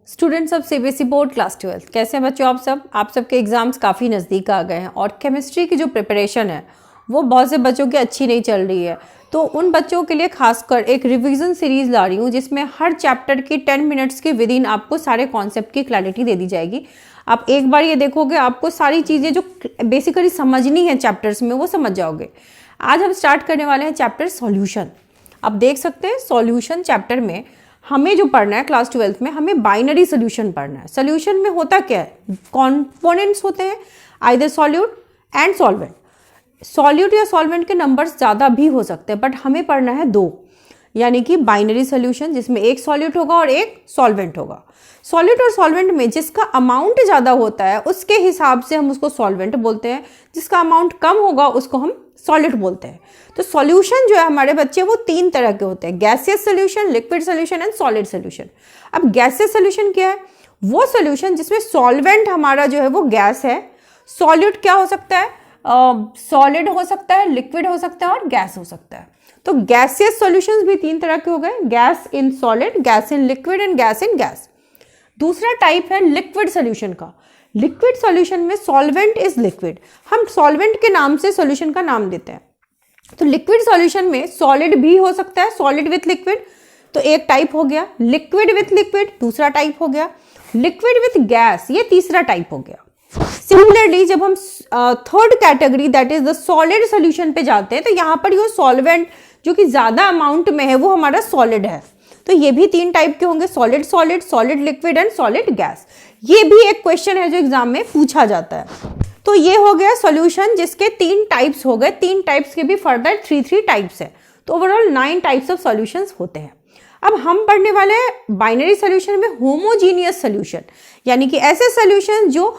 Students of CBSE board class 12 कैसे हैं बच्चों आप सबके एग्जाम्स काफ़ी नज़दीक आ गए हैं और केमिस्ट्री की जो प्रिपरेशन है वो बहुत से बच्चों की अच्छी नहीं चल रही है। तो उन बच्चों के लिए खासकर एक रिवीजन सीरीज ला रही हूँ जिसमें हर चैप्टर की 10 मिनट्स के विद इन आपको सारे कॉन्सेप्ट की क्लैरिटी दे दी जाएगी। आप एक बार ये देखोगे आपको सारी चीज़ें जो बेसिकली समझनी है चैप्टर्स में वो समझ जाओगे। आज हम स्टार्ट करने वाले हैं चैप्टर सॉल्यूशन। आप देख सकते हैं सॉल्यूशन चैप्टर में हमें जो पढ़ना है क्लास 12 में हमें बाइनरी सोल्यूशन पढ़ना है। सोल्यूशन में होता क्या है, कंपोनेंट्स होते हैं either solute and solvent. Solute या सॉल्वेंट के नंबर्स ज़्यादा भी हो सकते हैं बट हमें पढ़ना है दो, यानी कि बाइनरी सोल्यूशन जिसमें एक सॉल्यूट होगा और एक सॉल्वेंट होगा। सॉल्यूट और सॉल्वेंट में जिसका अमाउंट ज़्यादा होता है उसके हिसाब से हम उसको सॉल्वेंट बोलते हैं, जिसका अमाउंट कम होगा उसको हम सॉलिड बोलते हैं। तो सॉल्यूशन जो है हमारे बच्चे वो तीन तरह के होते हैं, gaseous solution, liquid solution and solid solution. अब गैसियस सॉल्यूशन क्या है, वो सॉल्यूशन जिसमें सॉल्वेंट हमारा जो है वो गैस है। सॉल्यूट क्या हो सकता है, सॉलिड हो सकता है, लिक्विड हो सकता है और गैस हो सकता है। तो गैसियस सॉल्यूशंस भी तीन तरह के हो गए, gas in solid, gas in liquid and gas in gas. दूसरा टाइप है लिक्विड सॉल्यूशन का। लिक्विड सॉल्यूशन में सॉल्वेंट इज लिक्विड, हम सॉल्वेंट के नाम से सॉल्यूशन का नाम देते हैं। तो लिक्विड सॉल्यूशन में सॉलिड भी हो सकता है, सॉलिड विथ लिक्विड, तो एक टाइप हो गया। लिक्विड विथ लिक्विड दूसरा टाइप हो गया। लिक्विड विथ गैस ये तीसरा टाइप हो गया। सिमिलरली जब हम third category that is the solid solution पे जाते हैं तो यहाँ पर ये सॉल्वेंट जो कि ज्यादा अमाउंट में है वो हमारा सॉलिड है। तो ये भी तीन टाइप के होंगे, solid solid, solid liquid and solid gas. ये भी एक क्वेश्चन है जो एग्जाम में पूछा जाता है। तो ये हो गया सॉल्यूशन जिसके तीन टाइप्स हो गए, तीन टाइप्स के भी फर्दर थ्री टाइप्स है। तो ओवरऑल 9 टाइप्स ऑफ सॉल्यूशंस होते हैं। अब हम पढ़ने वाले हैं बाइनरी सॉल्यूशन में होमोजीनियस सॉल्यूशन, यानी कि ऐसे सॉल्यूशन जो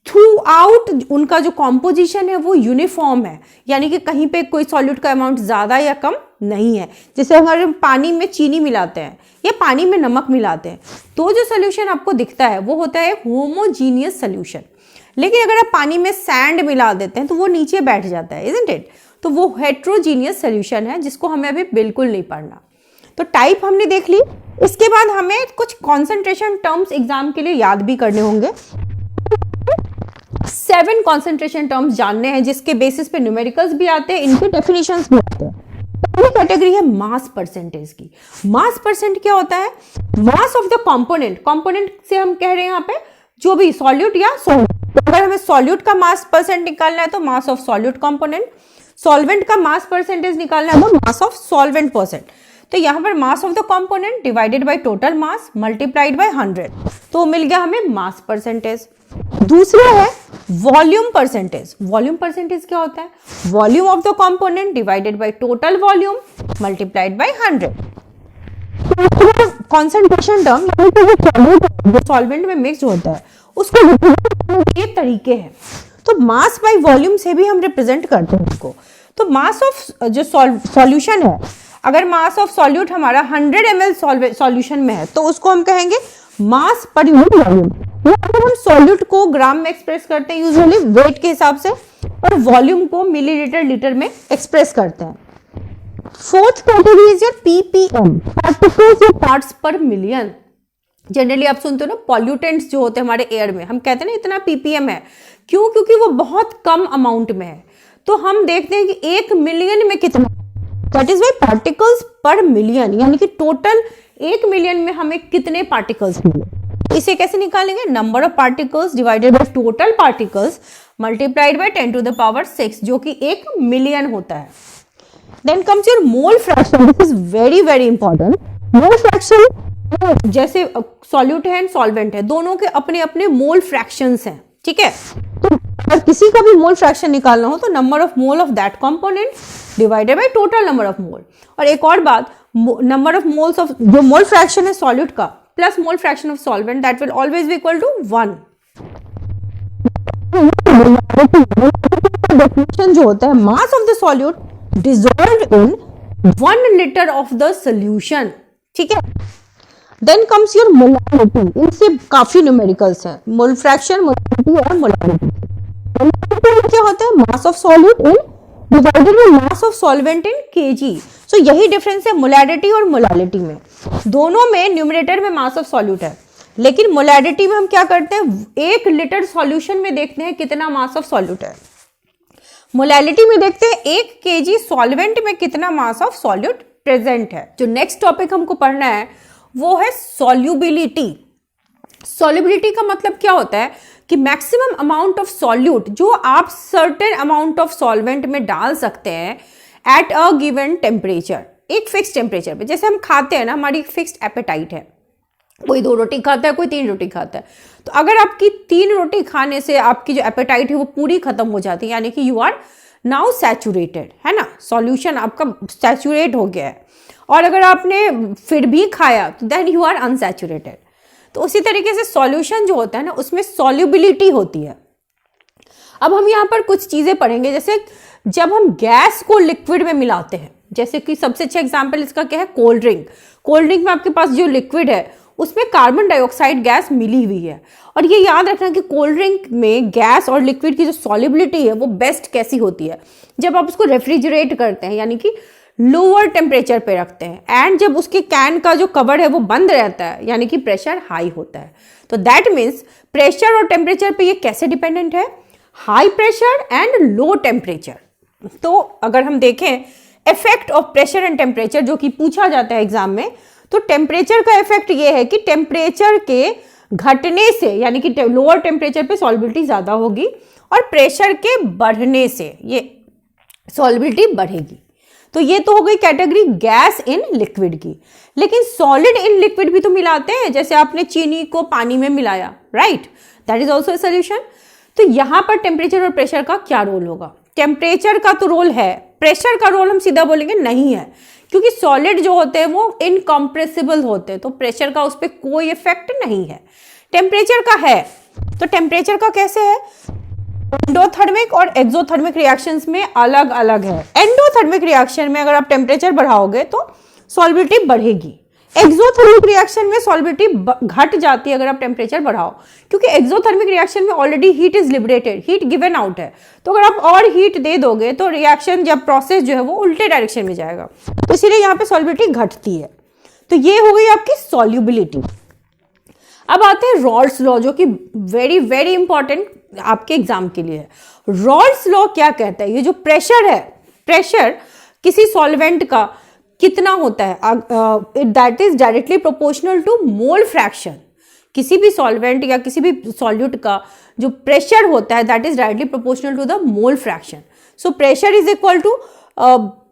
थ्रू आउट उनका जो कॉम्पोजिशन है वो यूनिफॉर्म है, यानी कि कहीं पे कोई सॉल्यूट का अमाउंट ज़्यादा या कम नहीं है। जैसे अगर हम पानी में चीनी मिलाते हैं या पानी में नमक मिलाते हैं तो जो सॉल्यूशन आपको दिखता है वो होता है होमोजीनियस सॉल्यूशन। लेकिन अगर आप पानी में सैंड मिला देते हैं तो वो नीचे बैठ जाता है, इजंट इट? तो वो हेट्रोजीनियस सॉल्यूशन है जिसको हमें अभी बिल्कुल नहीं पढ़ना। तो टाइप हमने देख ली। इसके बाद हमें कुछ कॉन्सेंट्रेशन टर्म्स एग्जाम के लिए याद भी करने होंगे। 7 कॉन्सेंट्रेशन टर्म्स जानने हैं जिसके बेसिस पे न्यूमेरिकल्स भी आते हैं, इनके डेफिनेशंस भी आते हैं। पहली कैटेगरी है मास परसेंटेज की। मास परसेंट क्या होता है, mass of the component. Component से हम कह रहे हैं यहाँ पे जो भी सॉल्यूट या सॉल्वेंट। तो अगर हमें सॉल्यूट का मास परसेंट निकालना है तो मास ऑफ सॉल्यूट कंपोनेंट, सॉल्वेंट का मास परसेंटेज निकालना है तो मास ऑफ सॉल्वेंट परसेंट। तो यहाँ पर मास of the component divided by total mass multiplied by 100, तो मिल गया हमें मास परसेंटेज। दूसरा है वॉल्यूम परसेंटेज। वॉल्यूम परसेंटेज क्या होता है, volume of the component divided by total volume multiplied by 100। Concentration term जो सॉल्वेंट में मिक्स होता है उसको ये तरीके हैं। तो मास बाय वॉल्यूम से भी हम रिप्रेजेंट करते हैं उसको। तो मास ऑफ जो सॉल्यूशन है, अगर मास ऑफ सॉल्यूट हमारा 100 ml सॉल्यूशन में है तो उसको हम कहेंगे मास पर यूनिट वॉल्यूम। अगर हम सॉल्यूट को ग्राम में एक्सप्रेस करते हैं यूजुअली वेट के हिसाब से, और वॉल्यूम को मिलीलीटर लीटर में एक्सप्रेस करते हैं। Fourth category is your ppm, particles या पार्ट्स पर मिलियन। जनरली आप सुनते हो ना पॉल्यूटेंट्स जो होते हैं हमारे एयर में, हम कहते हैं ना इतना पीपीएम है, क्यों? क्योंकि वो बहुत कम अमाउंट में है। तो हम देखते हैं कि 1 मिलियन में कितना, दैट इज वाई पार्टिकल्स पर मिलियन, यानी कि टोटल 1 मिलियन में हमें कितने पार्टिकल्स मिले। इसे कैसे निकालेंगे, number of particles divided by total particles multiplied by 10 to the power 6 जो कि 1 मिलियन होता है। Then comes your mole fraction, this is very very important. Mole fraction जैसे सॉल्यूट है एंड सॉल्वेंट है, दोनों के अपने अपने मोल फ्रैक्शंस हैं, ठीक है? तो अगर किसी का भी मोल फ्रैक्शन निकालना हो तो number of mole of that component divided by total number of mole. और एक और बात, नंबर ऑफ मोल्स ऑफ जो मोल फ्रैक्शन है सॉल्यूट का plus mole fraction of solvent that will always be equal to 1। Definition जो होता है mass of the solute dissolved in 1 litre of the solution, ठीक है? देन कम्स योर मोलारिटी, इनसे काफी न्यूमेरिकल्स हैं, मोल फ्रैक्शन, मोलारिटी और मोलारिटी। क्या होता है, mass of solute in divided by mass of solvent in kg. So यही डिफरेंस है मोलैरिटी और मोलालिटी में। दोनों में न्यूमरेटर में मास ऑफ सॉल्यूट है, लेकिन मोलैरिटी में हम क्या करते हैं, 1 लीटर सॉल्यूशन में देखते हैं कितना मास ऑफ सॉल्यूट है। मोलैलिटी में देखते हैं 1 केजी सॉल्वेंट में कितना मास ऑफ सॉल्यूट प्रेजेंट है। जो नेक्स्ट टॉपिक हमको पढ़ना है वो है सॉल्युबिलिटी। सॉल्युबिलिटी का मतलब क्या होता है कि मैक्सिमम अमाउंट ऑफ सॉल्यूट जो आप सर्टेन अमाउंट ऑफ सॉल्वेंट में डाल सकते हैं एट अ गिवन टेम्परेचर, एक फिक्स टेम्परेचर पे। जैसे हम खाते हैं ना, हमारी फिक्स्ड एपेटाइट है, कोई 2 रोटी खाता है, कोई 3 रोटी खाता है। तो अगर आपकी 3 रोटी खाने से आपकी जो एपेटाइट है वो पूरी खत्म हो जाती है, यानी कि यू आर नाउ सैचुरेटेड, है ना, सॉल्यूशन आपका सैचुरेट हो गया है। और अगर आपने फिर भी खाया तो देन यू आर अनसैचुरेटेड। तो उसी तरीके से सॉल्यूशन जो होता है ना, उसमें सॉल्युबिलिटी होती है। अब हम यहाँ पर कुछ चीजें पढ़ेंगे, जैसे जब हम गैस को लिक्विड में मिलाते हैं, जैसे कि सबसे अच्छा एग्जांपल इसका क्या है, कोल्ड ड्रिंक। कोल्ड ड्रिंक में आपके पास जो लिक्विड है उसमें कार्बन डाइऑक्साइड गैस मिली हुई है। और ये याद रखना कि कोल्ड ड्रिंक में गैस और लिक्विड की जो सॉल्युबिलिटी है वो बेस्ट कैसी होती है, जब आप उसको रेफ्रिजरेट करते हैं, यानी कि लोअर टेम्परेचर पे रखते हैं, एंड जब उसके कैन का जो कवर है वो बंद रहता है, यानी कि प्रेशर हाई होता है। तो दैट मीन्स प्रेशर और टेम्परेचर पे ये कैसे डिपेंडेंट है, high pressure and low temperature. तो अगर हम देखें effect of pressure and temperature जो कि पूछा जाता है एग्जाम में, तो टेम्परेचर का इफेक्ट ये है कि टेम्परेचर के घटने से, यानी कि लोअर टेम्परेचर पे सॉल्युबिलिटी ज्यादा होगी, और प्रेशर के बढ़ने से ये सॉल्युबिलिटी बढ़ेगी। तो ये तो हो गई कैटेगरी गैस इन लिक्विड की। लेकिन सॉलिड इन लिक्विड भी तो मिलाते हैं, जैसे आपने चीनी को पानी में मिलाया, right, that is also a solution. तो यहां पर टेम्परेचर और प्रेशर का क्या रोल होगा, टेम्परेचर का तो रोल है, प्रेशर का रोल हम सीधा बोलेंगे नहीं है, क्योंकि सॉलिड जो होते हैं वो इनकम्प्रेसिबल होते हैं, तो प्रेशर का उस पर कोई इफेक्ट नहीं है। टेम्परेचर का है, तो टेम्परेचर का कैसे है, एंडोथर्मिक और एक्सोथर्मिक रिएक्शंस में अलग अलग है। एंडोथर्मिक रिएक्शन में अगर आप टेम्परेचर बढ़ाओगे तो सॉल्युबिलिटी बढ़ेगी, एक्सोथर्मिक रिएक्शन में सॉल्युबिलिटी घट जाती है अगर आप टेम्परेचर बढ़ाओ, क्योंकि एक्सोथर्मिक रिएक्शन में already heat is liberated, heat given out है। तो अगर आप और हीट दे दोगे तो रिएक्शन जब प्रोसेस जो है वो उल्टे डायरेक्शन में जाएगा, तो इसीलिए यहाँ पे सॉल्युबिलिटी घटती है। तो ये हो गई आपकी सॉल्युबिलिटी। अब आते हैं रॉल्स लॉ, जो कि वेरी वेरी इंपॉर्टेंट आपके एग्जाम के लिए है। रॉल्स लॉ क्या कहता है, ये जो प्रेशर है, प्रेशर किसी सॉल्वेंट का कितना होता है, that is directly proportional to mole fraction. किसी भी सॉल्वेंट या किसी भी सॉल्यूट का जो प्रेशर होता है that is directly proportional to the mole fraction. So pressure is equal to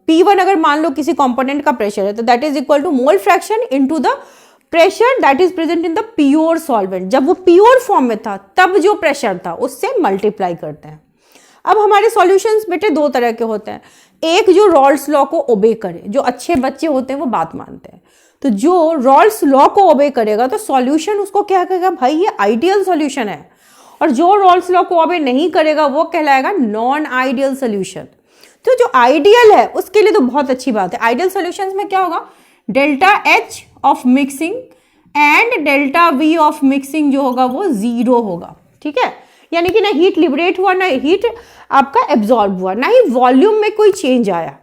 P1, अगर मान लो किसी कंपोनेंट का प्रेशर है तो that is equal to mole fraction into the pressure that is present in the pure solvent. जब वो pure form में था तब जो प्रेशर था उससे मल्टीप्लाई करते हैं। अब हमारे सॉल्यूशंस बेटे 2 तरह के होते हैं, एक जो रॉल्स लॉ को ओबे करे, जो अच्छे बच्चे होते हैं वो बात मानते हैं। तो जो रॉल्स लॉ को ओबे करेगा तो सॉल्यूशन उसको क्या कहेगा, भाई ये आइडियल सॉल्यूशन है, और जो रॉल्स लॉ को ओबे नहीं करेगा वो कहलाएगा नॉन आइडियल सॉल्यूशन। तो जो आइडियल है उसके लिए तो बहुत अच्छी बात है। आइडियल सॉल्यूशंस में क्या होगा, delta H of mixing and delta V of mixing जो होगा वो 0 होगा, ठीक है, यानी कि ना हीट लिबरेट हुआ, ना हीट आपका एब्जॉर्ब हुआ, ना ही वॉल्यूम में कोई चेंज आया।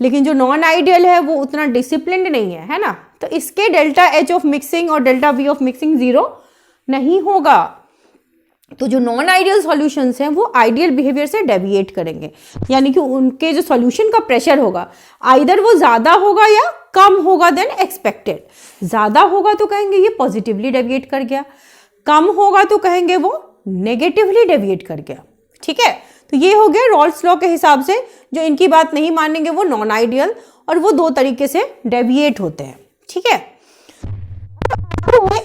लेकिन जो नॉन आइडियल है वो उतना डिसिप्लिन्ड नहीं है ना, तो इसके डेल्टा H ऑफ मिक्सिंग और डेल्टा V ऑफ मिक्सिंग 0 नहीं होगा। तो जो नॉन आइडियल सॉल्यूशंस हैं वो आइडियल बिहेवियर से डेविएट करेंगे, यानी कि उनके जो सॉल्यूशन का प्रेशर होगा आइदर वो ज्यादा होगा या कम होगा देन एक्सपेक्टेड। ज्यादा होगा तो कहेंगे ये पॉजिटिवली डेविएट कर गया, कम होगा तो कहेंगे वो नेगेटिवली डेविएट कर गया, ठीक है। तो ये हो गया रॉल्स लॉ के हिसाब से, जो इनकी बात नहीं मानेंगे वो नॉन आइडियल, और वो 2 तरीके से डेविएट होते हैं, ठीक है।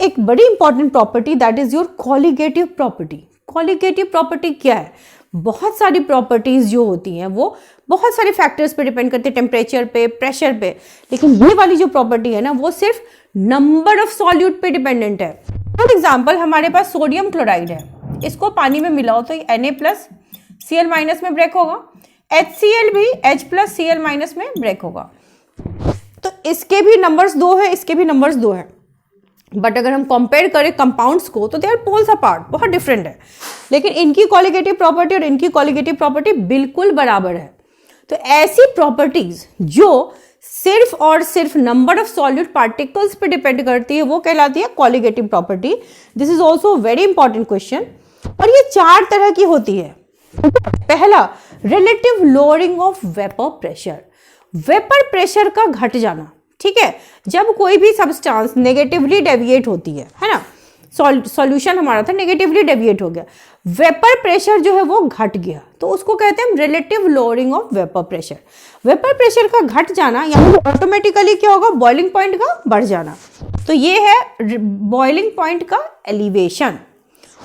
एक बड़ी important property that is your colligative property. Colligative property क्या है, बहुत सारी प्रॉपर्टीज जो होती हैं वो बहुत सारे फैक्टर्स पे डिपेंड करती है, टेम्परेचर पे, प्रेशर पे, लेकिन ये वाली जो प्रॉपर्टी है ना वो सिर्फ नंबर ऑफ सॉल्यूट पे डिपेंडेंट है। फॉर एग्जाम्पल हमारे पास सोडियम क्लोराइड है, इसको पानी में मिलाओ तो ये Na+Cl- में ब्रेक होगा, HCl भी H+Cl- में ब्रेक होगा। तो इसके भी नंबर्स 2 है, इसके भी नंबर्स 2 है, बट अगर हम कंपेयर करें कंपाउंड्स को तो दे आर पोल्स अपार्ट, बहुत डिफरेंट है। लेकिन इनकी कॉलिगेटिव प्रॉपर्टी और इनकी कॉलिगेटिव प्रॉपर्टी बिल्कुल बराबर है। तो ऐसी प्रॉपर्टीज जो सिर्फ और सिर्फ नंबर ऑफ सॉल्यूट पार्टिकल्स पे डिपेंड करती है, वो कहलाती है colligative property. This is also very important question. और ये 4 तरह की होती है। पहला, relative lowering of vapour pressure, vapour pressure का घट जाना, ठीक है। जब कोई भी सब्सटेंस नेगेटिवली डेविएट होती है ना, सॉल्यूशन हमारा था नेगेटिवली डेविएट हो गया, वेपर प्रेशर जो है वो घट गया, तो उसको कहते हैं relative lowering of vapour pressure. Vapour pressure का घट जाना यानी ऑटोमेटिकली क्या होगा, बॉइलिंग पॉइंट का बढ़ जाना, तो ये है बॉइलिंग पॉइंट का एलिवेशन।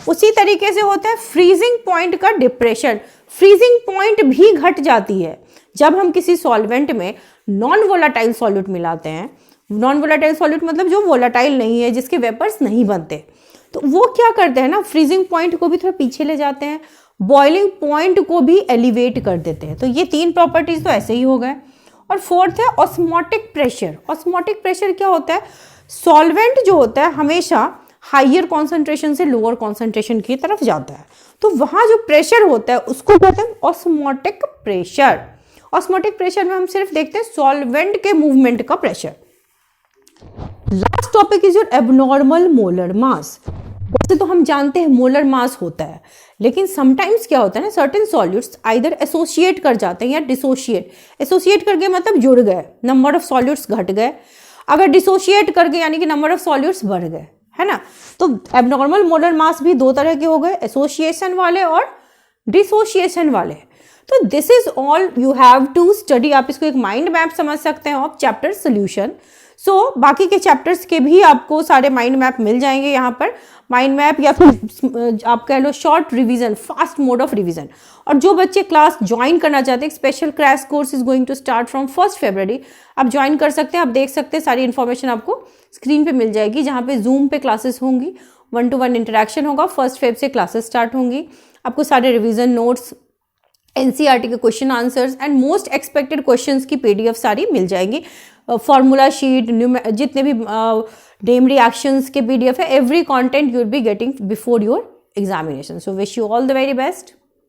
उसी तरीके से होता है फ्रीजिंग पॉइंट का डिप्रेशन, फ्रीजिंग पॉइंट भी घट जाती है जब हम किसी सॉल्वेंट में नॉन वोलाटाइल सॉल्यूट मिलाते हैं। नॉन वोलाटाइल सॉल्यूट मतलब जो वोलाटाइल नहीं है, जिसके वेपर्स नहीं बनते, तो वो क्या करते हैं ना, फ्रीजिंग पॉइंट को भी थोड़ा पीछे ले जाते हैं, बॉइलिंग पॉइंट को भी एलिवेट कर देते हैं। तो ये 3 प्रॉपर्टीज तो ऐसे ही हो गए। और फोर्थ है ऑस्मोटिक प्रेशर। ऑस्मोटिक प्रेशर क्या होता है, सॉल्वेंट जो होता है हमेशा हाइयर कॉन्सेंट्रेशन से लोअर कॉन्सेंट्रेशन की तरफ जाता है, तो वहां जो प्रेशर होता है उसको कहते हैं ऑस्मोटिक प्रेशर। ऑस्मोटिक प्रेशर में हम सिर्फ देखते हैं सॉल्वेंट के मूवमेंट का pressure. Last topic is your abnormal molar mass. वैसे तो हम जानते हैं मोलर मास होता है, लेकिन समटाइम्स क्या होता है ना, सर्टेन सॉल्यूट्स आइदर एसोसिएट कर जाते हैं या डिसोशिएट। एसोसिएट कर गए मतलब जुड़ गए, नंबर ऑफ सॉल्यूट्स घट गए। अगर डिसोशिएट कर गए यानी कि नंबर ऑफ सॉल्यूट्स बढ़ गए, है ना। तो एबनॉर्मल मोलर मास भी 2 तरह के हो गए, एसोसिएशन वाले और डिसोशिएशन वाले। तो this is all you have to study. आप इसको एक माइंड मैप समझ सकते हैं ऑफ चैप्टर सोल्यूशन। सो बाकी के चैप्टर्स के भी आपको सारे माइंड मैप मिल जाएंगे यहाँ पर, माइंड मैप या फिर आप कह लो short revision, fast mode of revision. और जो बच्चे क्लास ज्वाइन करना चाहते हैं, special crash course is going to start from 1 फरवरी, आप ज्वाइन कर सकते हैं। आप देख सकते हैं सारी इन्फॉर्मेशन आपको स्क्रीन पे मिल जाएगी, जहाँ पे जूम पे क्लासेस होंगी, 1-to-1 इंटरेक्शन होगा। 1 फरवरी से क्लासेस स्टार्ट होंगी। आपको सारे रिवीजन नोट्स, एनसीईआरटी के question answers and most expected questions की पीडीएफ सारी मिल जाएंगी। फॉर्मूला शीट, जितने भी नेम रिएक्शंस के पीडीएफ है, every content you will be getting before your examination. So wish you all the very best.